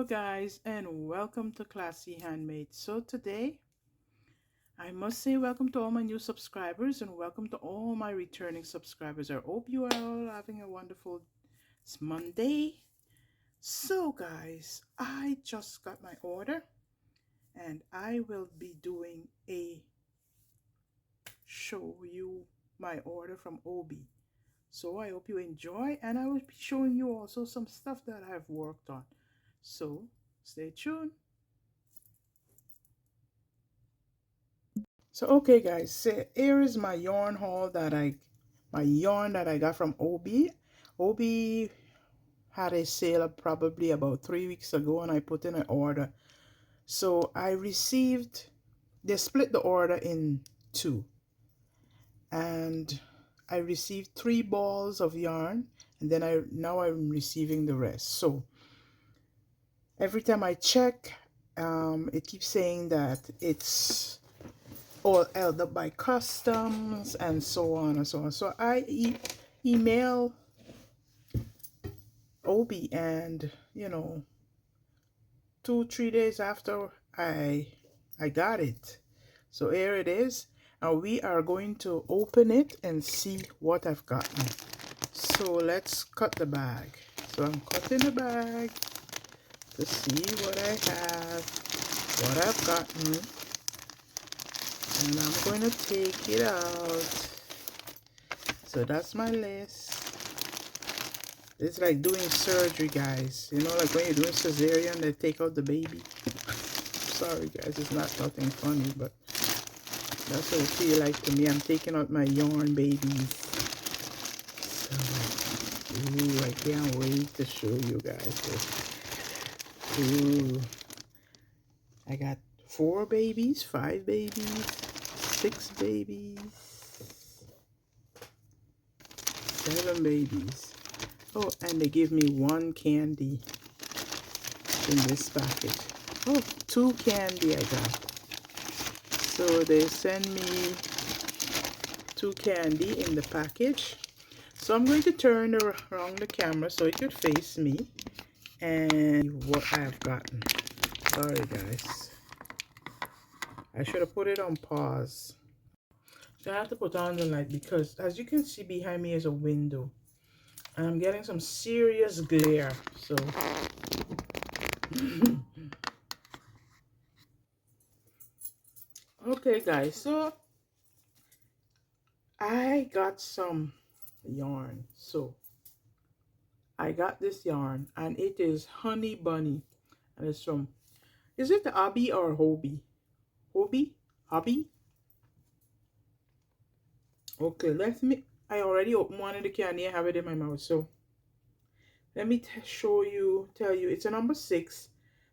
guys, and welcome to Classy Handmade. So today I must say welcome to all my new subscribers and welcome to all my returning subscribers. I hope you are all having a wonderful Monday. So guys, I just got my order and I will be doing a show you my order from hobbii. So I hope you enjoy, and I will be showing you also some stuff that I've worked on. So stay tuned. So okay guys, so here is my yarn haul that my yarn that I got from hobbii. Hobbii had a sale probably about 3 weeks ago and I put in an order. So I received, they split the order in two, and I received 3 balls of yarn, and then now I'm receiving the rest. So every time I check, it keeps saying that it's all held up by customs and so on and so on. So I email hobbii, and 2-3 days after I got it. So here it is, and we are going to open it and see what I've gotten. So let's cut the bag. So I'm cutting the bag to see what I have, what I've gotten, and I'm going to take it out. So that's my list. It's like doing surgery, guys. You know, like when you're doing cesarean, they take out the baby. Sorry, guys, it's not nothing funny, but that's what it feels like to me. I'm taking out my yarn babies. So, ooh, I can't wait to show you guys this. Ooh, I got 4 babies, 5 babies, 6 babies, 7 babies. Oh, and they give me 1 candy in this package. Oh, 2 candy I got. So they send me 2 candy in the package. So I'm going to turn around the camera so it could face me and what I've gotten. Sorry guys, I should have put it on pause. So I have to put on the light because as you can see behind me is a window and I'm getting some serious glare. So okay guys, so I got some yarn. So I got this yarn and it is Honey Bunny, and it's from, is it the hobbii or hobbii? Hobbii? Okay, let me, I already opened one of the candy. I have it in my mouth. So let me tell you, it's a number 6.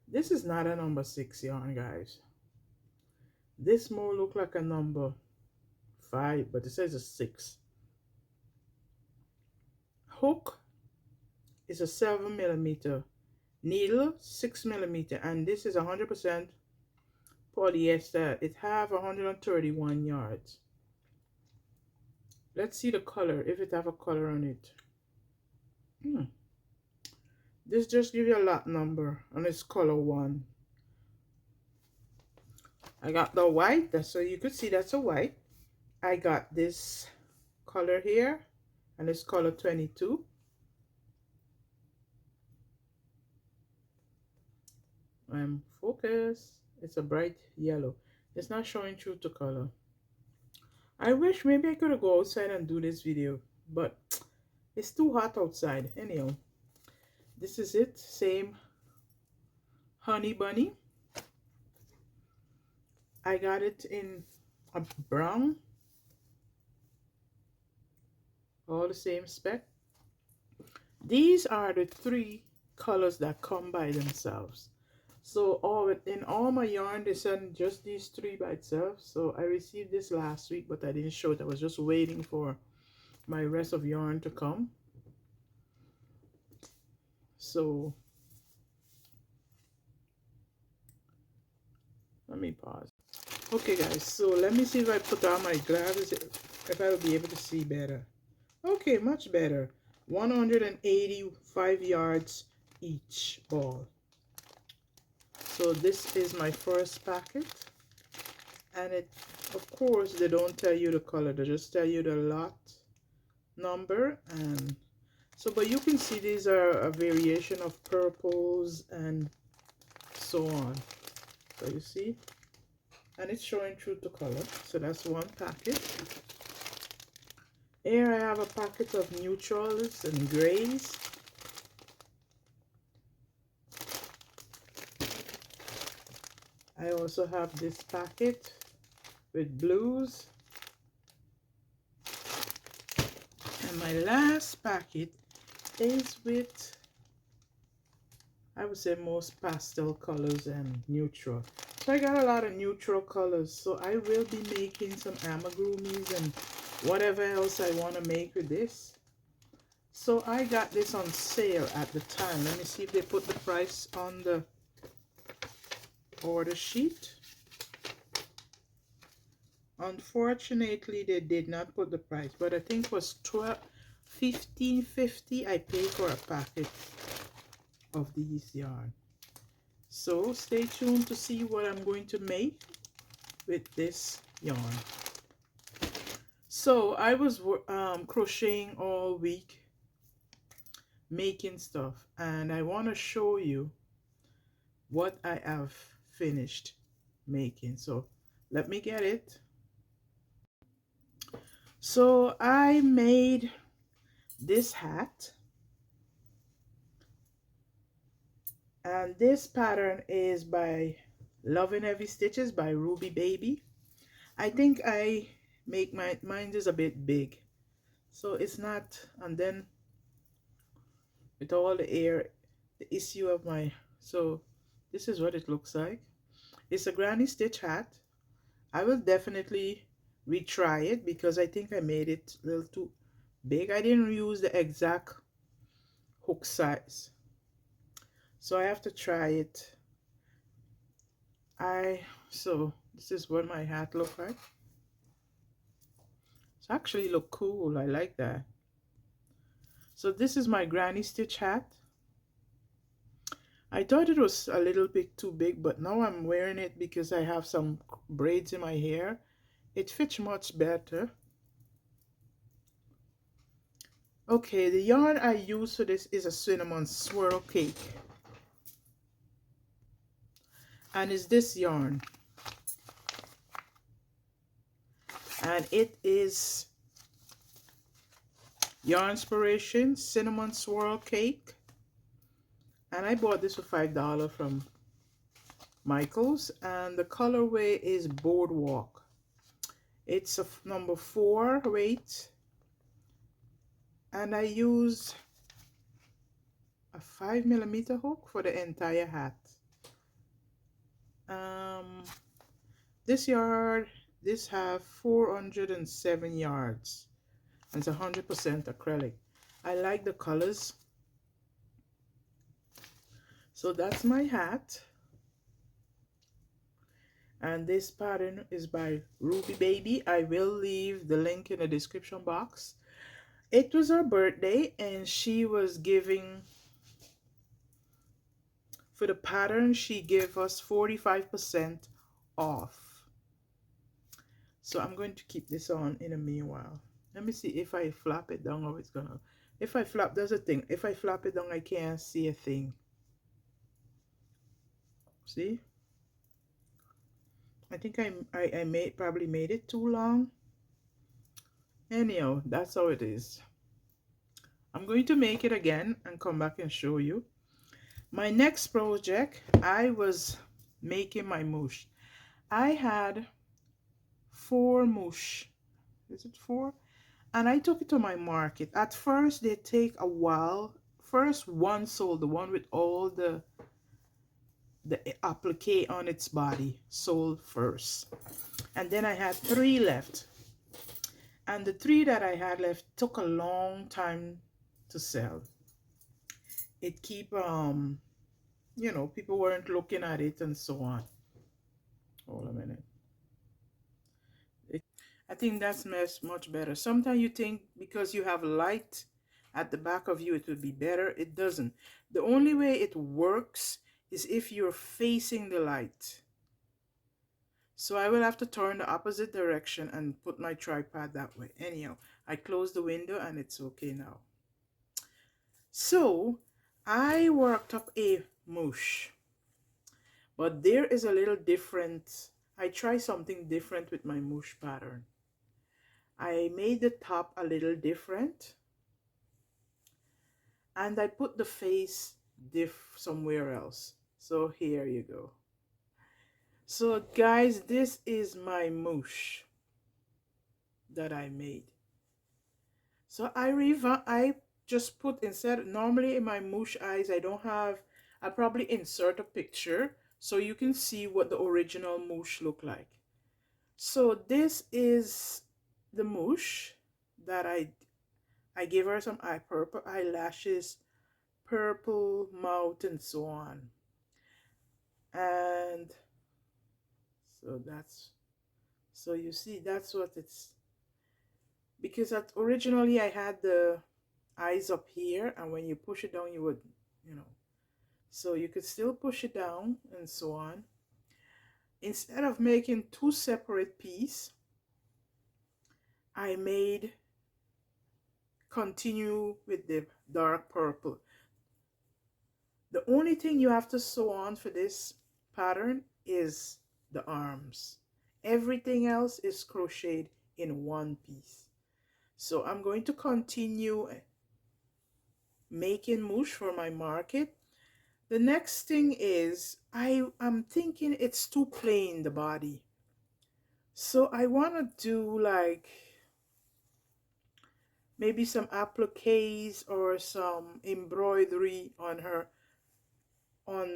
This is not a number 6 yarn, guys. This more look like a number 5, but it says a 6. Hook is a 7mm, needle 6mm, and this is 100% polyester. It have 131 yards. Let's see the color, if it have a color on it. This just give you a lot number, and it's color 1. I got the white, so you could see that's a white. I got this color here, and it's color 22. Focus. It's a bright yellow. It's not showing true to color. I wish maybe I could go outside and do this video, but it's too hot outside. Anyhow, this is it. Same Honey Bunny. I got it in a brown. All the same spec. These are the 3 colors that come by themselves. So in all my yarn, they send just these 3 by itself. So I received this last week, but I didn't show it. I was just waiting for my rest of yarn to come. So let me pause. Okay guys, so let me see if I put on my glasses, if I will be able to see better. Okay, much better. 185 yards each ball. So this is my first packet, and it, of course, they don't tell you the color, they just tell you the lot number. And so, but you can see these are a variation of purples and so on. So you see, and it's showing true to color. So that's one packet. Here I have a packet of neutrals and grays. I also have this packet with blues. And my last packet is with, I would say, most pastel colors and neutral. So I got a lot of neutral colors. So I will be making some amigurumis and whatever else I want to make with this. So I got this on sale at the time. Let me see if they put the price on the order sheet. Unfortunately, they did not put the price, but I think it was $15.50 I paid for a packet of these yarn. So stay tuned to see what I'm going to make with this yarn. So I was crocheting all week, making stuff, and I want to show you what I have finished making. So let me get it. So I made this hat, and this pattern is by Loving Heavy Stitches by Ruby Baby. I think I make mine is a bit big, so it's not. And then with all the air, the issue of my, so this is what it looks like. It's a granny stitch hat. I will definitely retry it because I think I made it a little too big. I didn't use the exact hook size, so I have to try it. So this is what my hat look like. It's actually look cool. I like that. So this is my granny stitch hat. I thought it was a little bit too big, but now I'm wearing it because I have some braids in my hair. It fits much better. Okay, the yarn I use for this is a cinnamon swirl cake. And it's this yarn. And it is Yarnspiration Cinnamon Swirl Cake. And I bought this for $5 from Michael's. And the colorway is Boardwalk. It's a number 4 weight. And I used a 5mm hook for the entire hat. This have 407 yards. And it's 100% acrylic. I like the colors. So that's my hat. And this pattern is by Ruby Baby. I will leave the link in the description box. It was her birthday and she was giving, for the pattern, she gave us 45% off. So I'm going to keep this on in a meanwhile. Let me see if I flap it down how it's gonna. If I flap, there's a thing. If I flap it down, I can't see a thing. See? I think I probably made it too long. Anyhow, that's how it is. I'm going to make it again and come back and show you. My next project, I was making my mousse. I had 4 mousse. Is it 4? And I took it to my market. At first, they take a while. First, one sold, the one with all the applique on its body, sold first. And then I had 3 left. And the 3 that I had left took a long time to sell. It keep, you know, people weren't looking at it and so on. Hold a minute. I think that's much better. Sometimes you think because you have light at the back of you, it would be better. It doesn't. The only way it works is if you're facing the light. So I will have to turn the opposite direction and put my tripod that way. Anyhow, I closed the window and it's okay now. So I worked up a moosh, but there is a little different. I try something different with my moosh pattern. I made the top a little different and I put the face somewhere else. So here you go. So guys, this is my moosh that I made. So I just put, instead, normally in my moosh eyes I probably insert a picture so you can see what the original moosh look like. So this is the moosh that I gave her some purple eyelashes, purple mouth, and so on. And so you see, that's what it's, because originally I had the eyes up here, and when you push it down you would, so you could still push it down and so on. Instead of making two separate pieces, I made continue with the dark purple. The only thing you have to sew on for this pattern is the arms. Everything else is crocheted in one piece. So I'm going to continue making moosh for my market. The next thing is I'm thinking it's too plain, the body. So I want to do like maybe some appliques or some embroidery on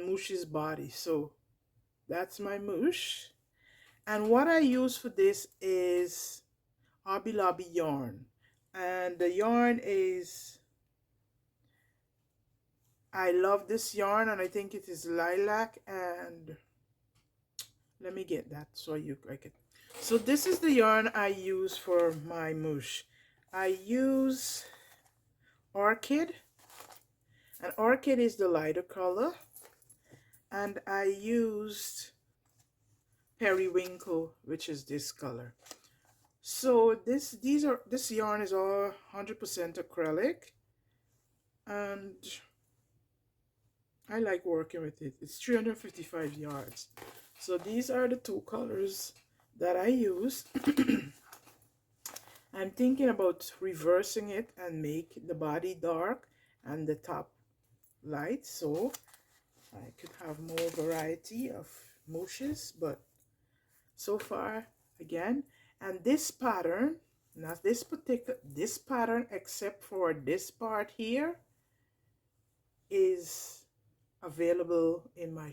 Moosh's body. So that's my moosh. And what I use for this is Hobby Lobby yarn. And the yarn is, I love this yarn, and I think it is lilac, and let me get that so I can. So this is the yarn I use for my moosh. I use Orchid, and Orchid is the lighter color, and I used Periwinkle, which is this color. So this yarn is all 100% acrylic, and I like working with it. It's 355 yards. So these are the two colors that I use. I'm thinking about reversing it and make the body dark and the top light, so I could have more variety of mooshes. But so far, again, and this pattern, not this pattern, except for this part here, is available in my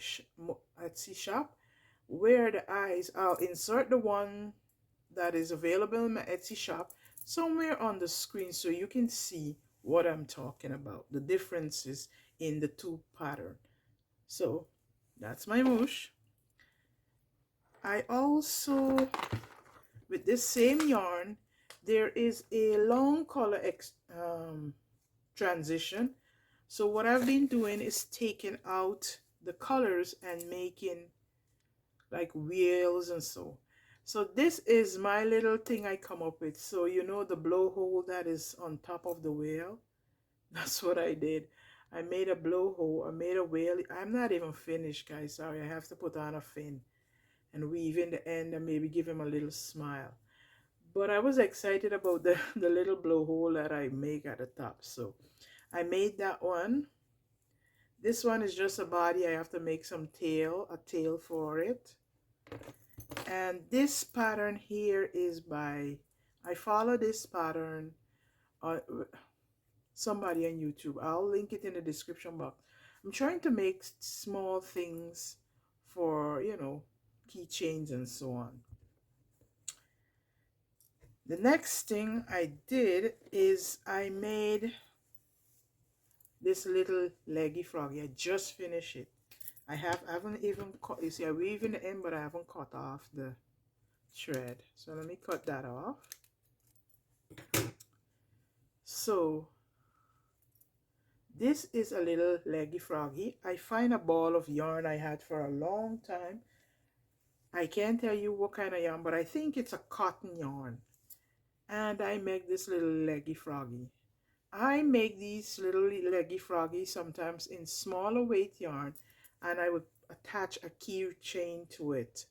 Etsy shop, where the eyes, I'll insert the one that is available in my Etsy shop somewhere on the screen so you can see what I'm talking about, the differences in the two patterns. So that's my moosh. I also, with this same yarn, there is a long color transition. So what I've been doing is taking out the colors and making like wheels and so. So this is my little thing I come up with. So you know the blowhole that is on top of the wheel? That's what I did. I made a blowhole, I made a whale. I'm not even finished, guys. Sorry, I have to put on a fin and weave in the end and maybe give him a little smile. But I was excited about the little blowhole that I make at the top. So I made that one. This one is just a body. I have to make some a tail for it. And this pattern here is I follow this pattern, somebody on YouTube. I'll link it in the description box. I'm trying to make small things for, keychains and so on. The next thing I did is I made this little leggy froggy. I just finished it. I haven't even cut, you see, I weave in the end, but I haven't cut off the thread. So let me cut that off. So This is a little leggy froggy. I find a ball of yarn I had for a long time. I can't tell you what kind of yarn, but I think it's a cotton yarn. And I make this little leggy froggy. I make these little leggy froggies sometimes in smaller weight yarn, and I would attach a key chain to it.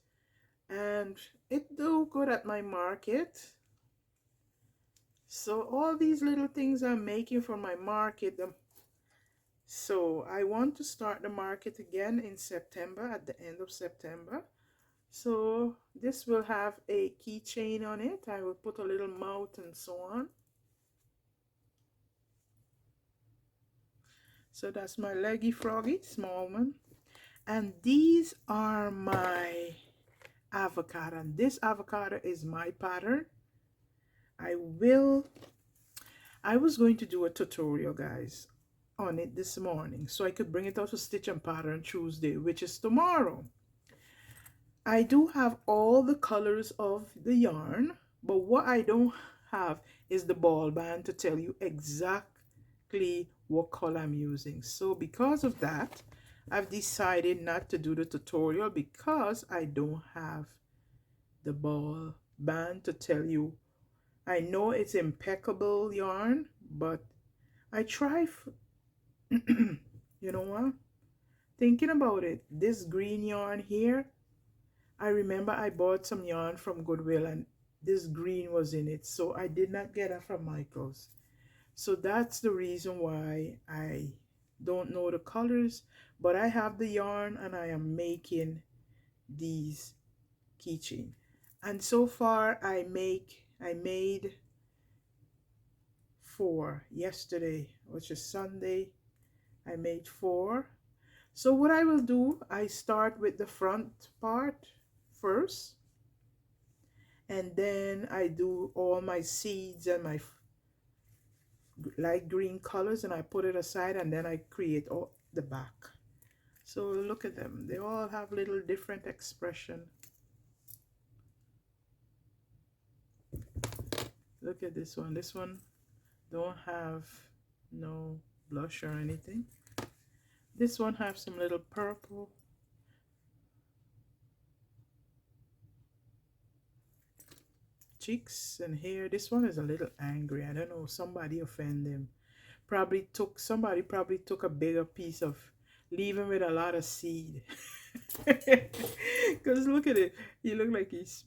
And it do good at my market. So all these little things I'm making for my market. So I want to start the market again in September, at the end of September. So this will have a keychain on it. I will put a little mouth and so on. So that's my leggy froggy, small one. And these are my avocado. And this avocado is my pattern. I was going to do a tutorial, guys, on it this morning, so I could bring it out to Stitch and Pattern Tuesday, which is tomorrow. I do have all the colors of the yarn, but what I don't have is the ball band to tell you exactly what color I'm using. So because of that, I've decided not to do the tutorial because I don't have the ball band to tell you. I know it's impeccable yarn, but I try, you know what? Thinking about it, this green yarn here, I remember I bought some yarn from Goodwill and this green was in it, so I did not get it from Michael's. So that's the reason why I don't know the colors, but I have the yarn and I am making these keychain. And so far I made 4 yesterday, which is Sunday. I made 4. So what I will do, I start with the front part first, and then I do all my seeds and my light green colors, and I put it aside, and then I create all the back. So look at them, they all have little different expression. Look at this one don't have no blush or anything. This one have some little purple. Cheeks and hair. This one is a little angry. I don't know, somebody offended him. Somebody probably took a bigger piece of, leaving with a lot of seed. Because look at it, he look like he's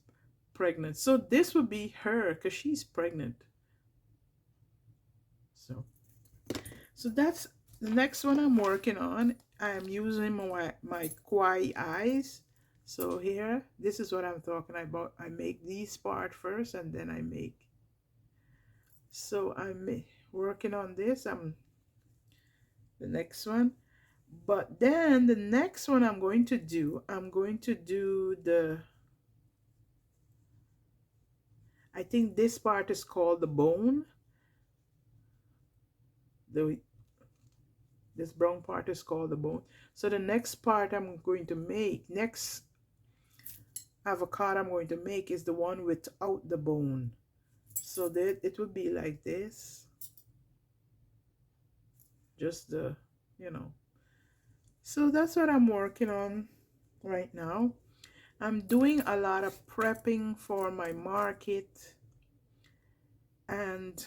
pregnant. So this would be her because she's pregnant. So that's the next one I'm working on. I'm using my kawaii eyes. So here, this is what I'm talking about. I make these part first and then I make. So I'm working on this. I'm the next one. But then the next one I'm going to do the, I think this part is called the bone. This brown part is called the bone. So the next part I'm going to make, next avocado I'm going to make, is the one without the bone. So that it will be like this. Just the, you know. So that's what I'm working on right now. I'm doing a lot of prepping for my market and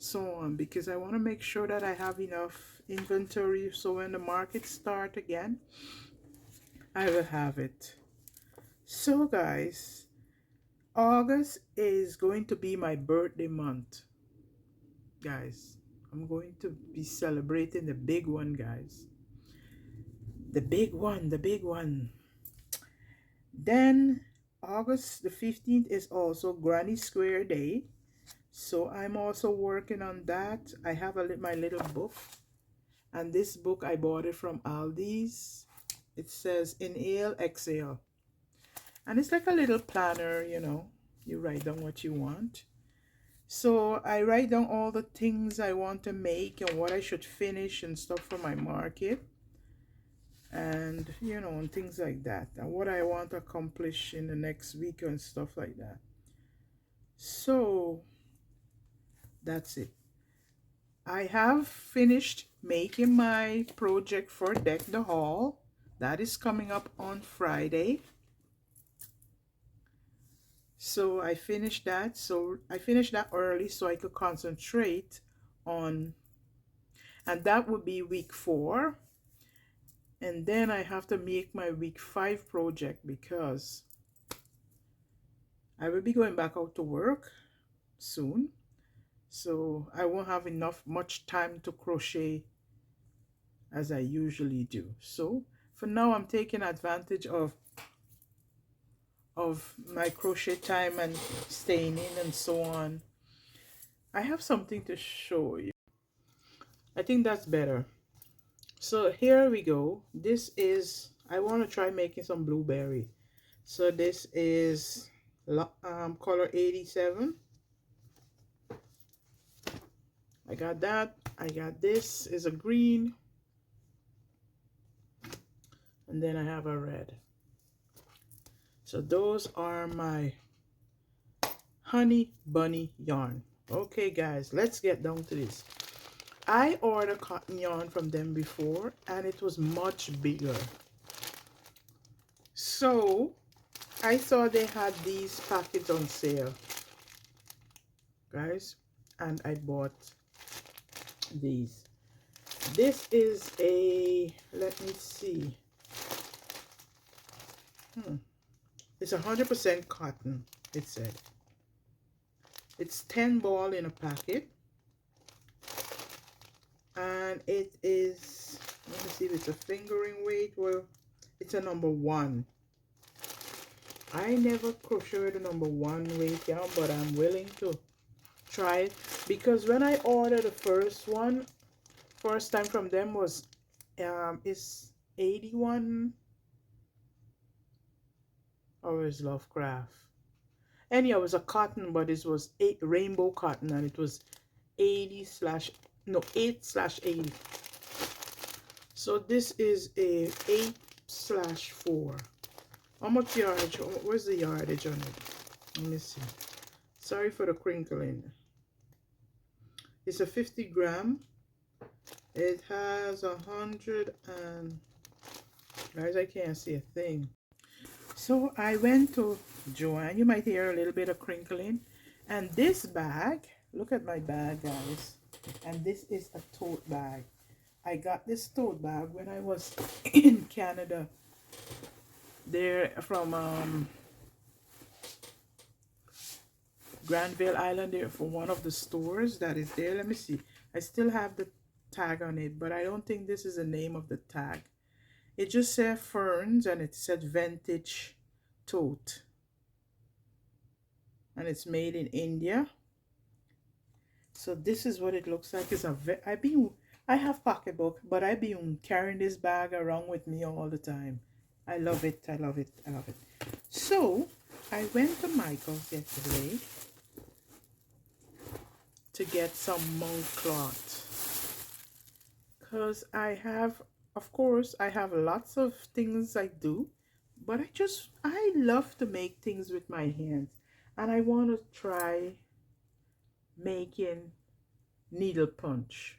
so on, because I want to make sure that I have enough inventory so when the market start again, I will have it. So guys, August is going to be my birthday month, guys. I'm going to be celebrating the big one, guys. The big one, the big one. Then August the 15th is also Granny Square Day. So I'm also working on that. I have my little book. And this book, I bought it from Aldi's. It says Inhale, Exhale. And it's like a little planner, you know. You write down what you want. So I write down all the things I want to make and what I should finish and stuff for my market. And, you know, and things like that. And what I want to accomplish in the next week and stuff like that. So that's it. I have finished making my project for Deck the Hall. That is coming up on Friday. So I finished that. So I finished that early so I could concentrate on, and that would be week 4. And then I have to make my week 5 project because I will be going back out to work soon. So I won't have much time to crochet as I usually do. So for now, I'm taking advantage of my crochet time and staying in and so on. I have something to show you. I think that's better. So here we go. This is, I want to try making some blueberry. So this is color 87. I got that. I got this is a green. And then I have a red. So those are my honey bunny yarn. Okay guys, let's get down to this. I ordered cotton yarn from them before and it was much bigger. So I saw they had these packets on sale, guys, and I bought these. This is a, let me see. It's 100% cotton, it said. It's 10 ball in a packet. And it is, let me see if it's a fingering weight. Well, it's a number 1. I never crocheted a number 1 weight yarn, but I'm willing to try it because when I ordered the first time from them was is 81, or is Lovecraft. Anyhow, it was a cotton, but it was rainbow cotton, and it was 8/80. So this is a 8/4. How much yardage? Where's the yardage on it? Let me see. Sorry for the crinkling. It's a 50 gram. It has 100 and, guys, I can't see a thing. So I went to Joanne. You might hear a little bit of crinkling. And this bag, look at my bag, guys. And this is a tote bag. I got this tote bag when I was in Canada. They're from Granville Island, there for one of the stores that is there. Let me see. I still have the tag on it, but I don't think this is the name of the tag. It just said Ferns and it said vintage tote. And it's made in India. So this is what it looks like. It's I have pocketbook, but I've been carrying this bag around with me all the time. I love it. I love it. I love it. So I went to Michael's yesterday to get some monk cloth because I have, of course, I have lots of things I do, but I love to make things with my hands, and I want to try making needle punch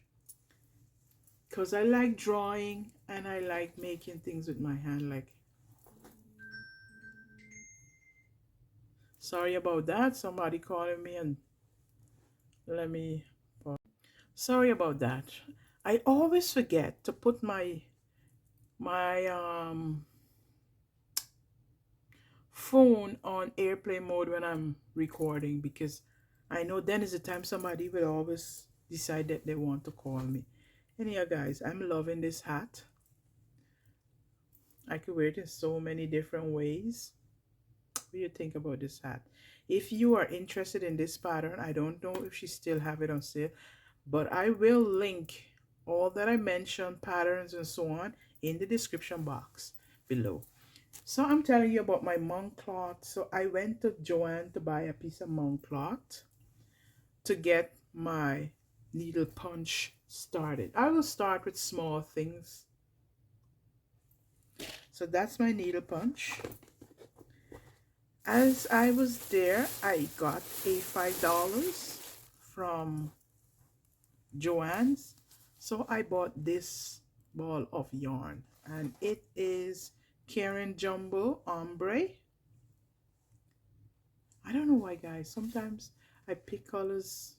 because I like drawing and I like making things with my hand. Like, sorry about that, somebody calling me, and let me pause. Sorry about that. I always forget to put my phone on airplane mode when I'm recording, because I know then is the time somebody will always decide that they want to call me. Anyhow, guys, I'm loving this hat. I could wear it in so many different ways. What do you think about this hat? If you are interested in this pattern, I don't know if she still have it on sale, but I will link all that I mentioned, patterns and so on, in the description box below. So I'm telling you about my monk cloth. So I went to Joanne to buy a piece of monk cloth to get my needle punch started. I will start with small things. So that's my needle punch. As I was there, I got a $5 from Joann's. So I bought this ball of yarn, and it is Karen Jumbo Ombre. I don't know why, guys. Sometimes I pick colors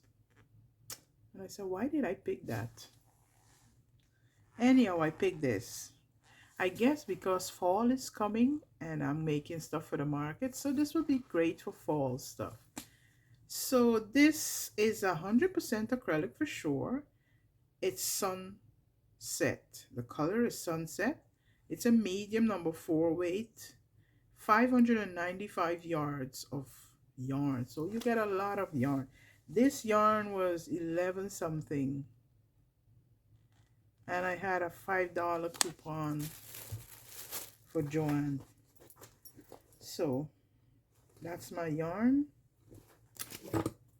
and I say, why did I pick that? Anyhow, I picked this. I guess because fall is coming and I'm making stuff for the market, so this would be great for fall stuff. So this is 100% acrylic for sure. It's sunset. The color is sunset. It's a medium number 4 weight, 595 yards of yarn. So you get a lot of yarn. This yarn was 11 something, and I had a $5 coupon for Joann. So that's my yarn.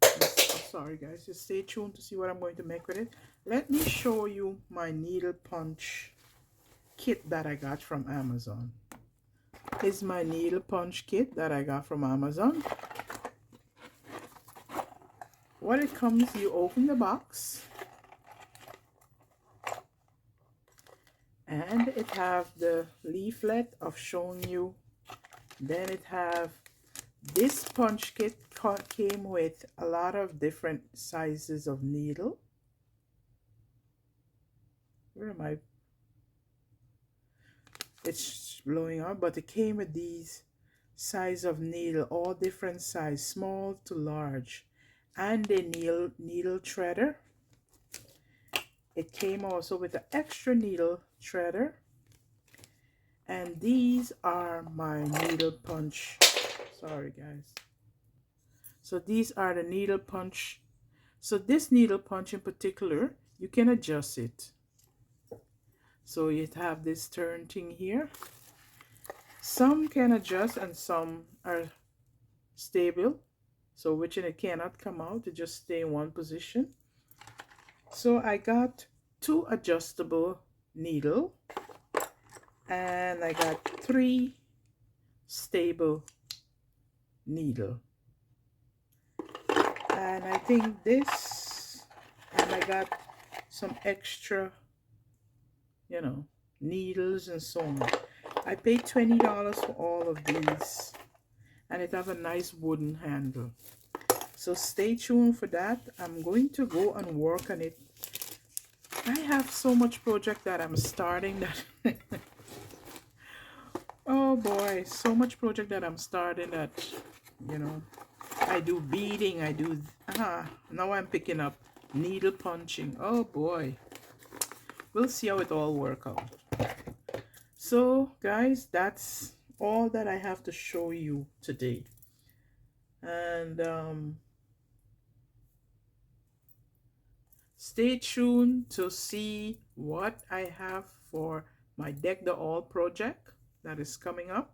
Sorry guys, just stay tuned to see what I'm going to make with it. Let me show you my needle punch kit that I got from Amazon. This is my needle punch kit that I got from Amazon. What it comes, you open the box and it have the leaflet of showing you. Then it have this punch kit came with a lot of different sizes of needle. Where am I? It's blowing up, but it came with these size of needle, all different size, small to large, and a needle threader. It came also with an extra needle threader, and these are my needle punch. Sorry guys. So these are the needle punch. So this needle punch in particular, you can adjust it. So you have this turn thing here. Some can adjust and some are stable. So which it cannot come out, it just stay in one position. So I got 2 adjustable needle and I got 3 stable needle. And I think this, and I got some extra, you know, needles and so on. I paid $20 for all of these, and it have a nice wooden handle. So stay tuned for that. I'm going to go and work on it. I have so much project that I'm starting that oh boy, so much project that I'm starting that, you know, I do beading, I do now I'm picking up needle punching. Oh boy, we'll see how it all work out. So guys, that's all that I have to show you today. And stay tuned to see what I have for my Deck the All project that is coming up.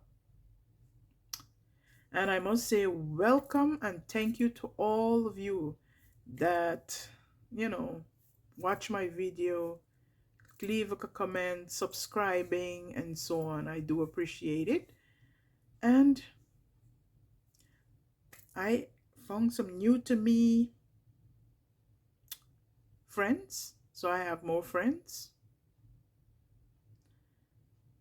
And I must say welcome and thank you to all of you that, you know, watch my video, leave a comment, subscribing, and so on. I do appreciate it. And I found some new to me friends, so I have more friends.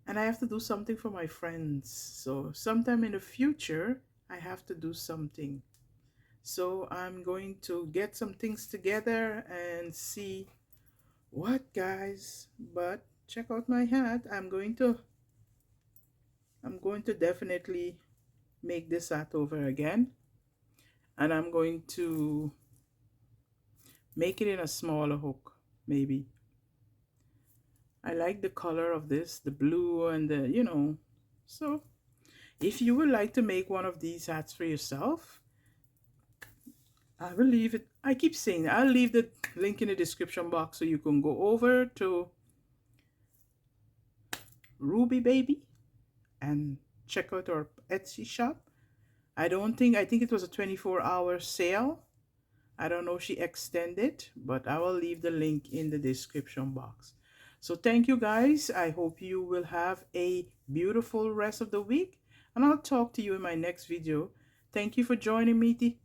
And I have to do something for my friends. So sometime in the future, I have to do something. So I'm going to get some things together and see what, guys. But check out my hat. I'm going to definitely make this hat over again. And I'm going to make it in a smaller hook, maybe. I like the color of this, the blue and the, you know. So if you would like to make one of these hats for yourself, I will leave it. I keep saying I'll leave the link in the description box so you can go over to Ruby Baby and check out our Etsy shop. I think it was a 24-hour sale. I don't know if she extended, but I will leave the link in the description box. So thank you guys. I hope you will have a beautiful rest of the week, and I'll talk to you in my next video. Thank you for joining me.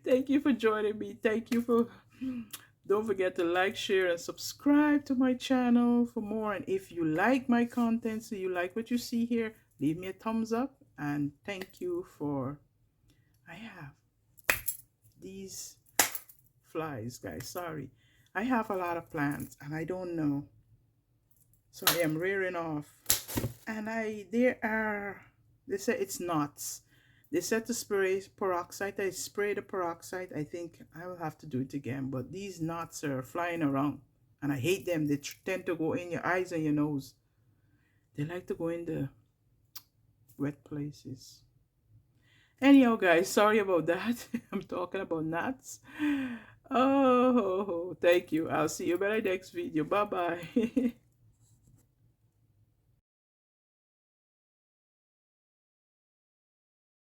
Thank you for joining me. Thank you for. Don't forget to like, share, and subscribe to my channel for more. And if you like my content, so you like what you see here, leave me a thumbs up. And thank you for. I have these flies, guys. Sorry. I have a lot of plants and I don't know. So I am rearing off. And they say it's nuts. They said to spray peroxide. I spray the peroxide. I think I will have to do it again. But these knots are flying around. And I hate them. They tend to go in your eyes and your nose. They like to go in the wet places. Anyhow, guys, sorry about that. I'm talking about gnats. Oh, thank you. I'll see you by the next video. Bye-bye.